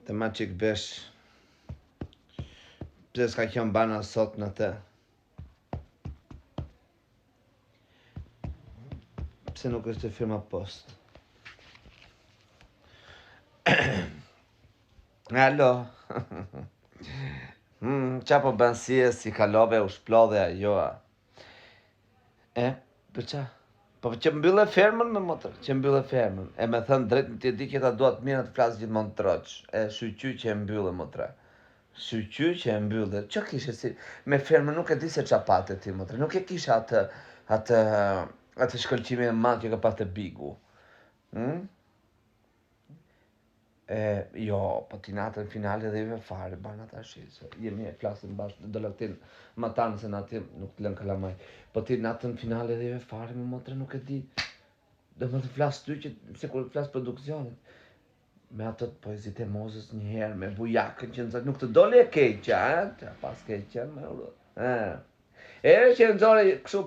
Të ma qik vesh. Pse s'ka qenë bana sot në të? Pse nuk është firma post? Alo. Qa po bën si kalove u shplodhe ajoa? Për qa? Po që mbyllë fermën me motër, që mbyllë fermën. E me thënë drejt në tjedi këta duat mirë të flasë gjithmonë troq. Shqyqy që e mbyllë motra. Shqyqy që e mbyllë. Që kishe si... Me fermën nuk e di se qa pate ti motra. Nuk e kishe atë shkëllqime e madh që ka pas të bigu. Jo, po ti natën finale dhe ive fare, bana ta shi, se jemi e flasën bashkë, do laktin ma tanë se natim nuk të lën kalamaj. Po ti natën finale dhe ive fare, me motre nuk e di, do më të flasë ty që se kur të flasë produksionit. Me atët poezit e mozës njëherë, me bujakën që nëzat, nuk të dole e keqa, që pas keqa, me uro. Që nëzore këshu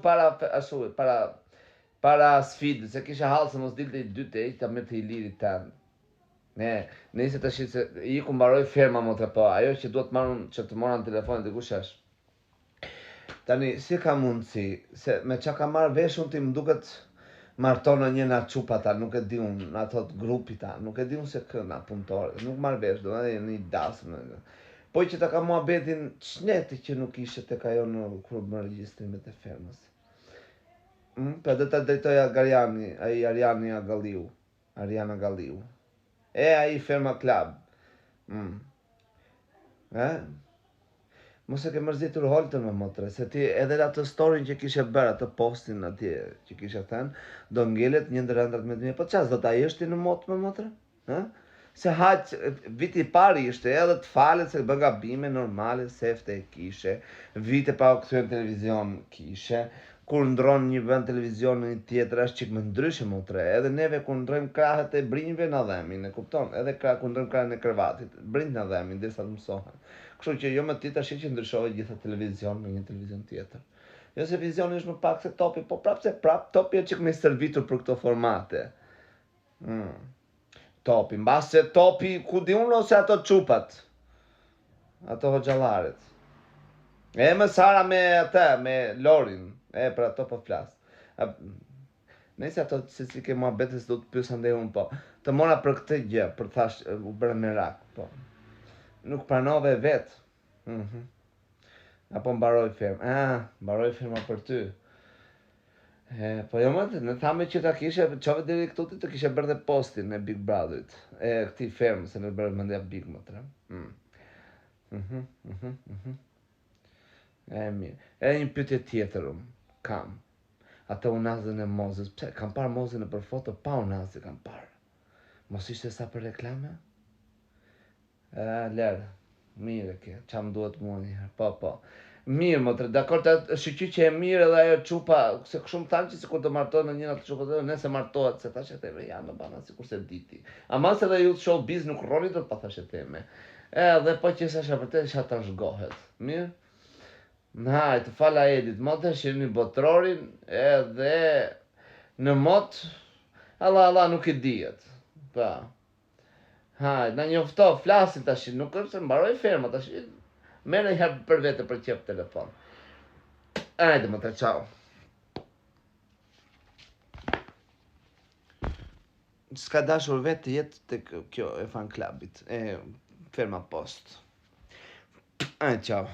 para sfidë, se kisha halë se mos dilte i dyte e ta me të i lirit tanë. Nëse të shqit se i ku mbaroj ferma motra, po ajo që duhet marrën që të mora në telefonit dhe kush është. Tani, si ka mundësi, se me qa ka marrë vesh unë ti më duket martonë një nga qupa ta, nuk e di unë, në atot grupi ta, nuk e di unë se këna punëtore, nuk marrë vesh, do në një dasë. Po që ta ka mua betin qneti që nuk ishe të ka jo në kërë më registrimet e fermës. Për dhe ta drejtoja Garjani, aji Ariana Galliu. Aji Ferma Club. Mos e ke mërzitur holtën me motre, se ti edhe atë storin që kishe bërë, atë postin atje që kishe thënë, do ngellet një ndërëndrat me të mje. Po qas, do ta ishti në motë me motre? Se haqë, viti pari ishte edhe të falet se bën gabime normale, sefte e kishe, vite pa o këtër televizion kishe, kur ndronë një vend televizion në një tjetër, është qikë më ndryshë motre, edhe neve kur ndrojmë krahët e brinjve në dhemin, e kupton, edhe kur ndrojmë krahën e kërvatit, brinjë në dhemin, dhe sa të mësohen. Kështu që jo me ti të shi që ndryshohet gjitha televizion në një televizion tjetër. Jo se vizion është më pak se topi, po prap se prap, topi e qikë me servitur për këto formate. Topi, mbas se topi, ku di unë ose ato qupat, ato hoxhalaret. Me Sara me atë, me Lorin, për ato po flasë. Nëjse ato se si ke mua betës do të pysa ndaj unë, po. Të mora për këtë gjë, për thash, u bërë merak, po. Nuk pranove vetë. Apo mbaroj firma. Mbaroj firma për ty. Po jo më të, në thame që ta kishe, qove diri këtu të kishe bërë dhe postin e Big Brotherit. Këti firmë, se në bërë mëndja Big më të rem. Mirë. Një pyetje tjetër kam. Ata unazën e mozës. Pse, kam parë mozën e për foto, pa unazë kam parë. Mos ishte sa për reklame? Lërë. Mire ke, qa më duhet mua njëherë. Po. Mirë, motre, dakor të shqyqy që e mirë edhe ajo qupa, se shumë thanë që si kur të martohet në njëna të qupa të nëse martohet, se thashe teme, ja në bana, si kur se diti. Ama se dhe ju të showbiz nuk rronit pa thashe teme. Dhe po që sa shapërte, isha të shgohet. Mirë? Hajt, të fala edit, motë shirë një botrorin, edhe në motë, Allah, nuk i dijet. Pa. Hajt, në njofto, flasin të shirë, nuk është se mbaroj ferma të shirë, mene një herë për vete për qep telefon. Hajde, motë, qau. Ska dashur vetë jetë të kjo e fan klubit, ferma post. Hajde, qau.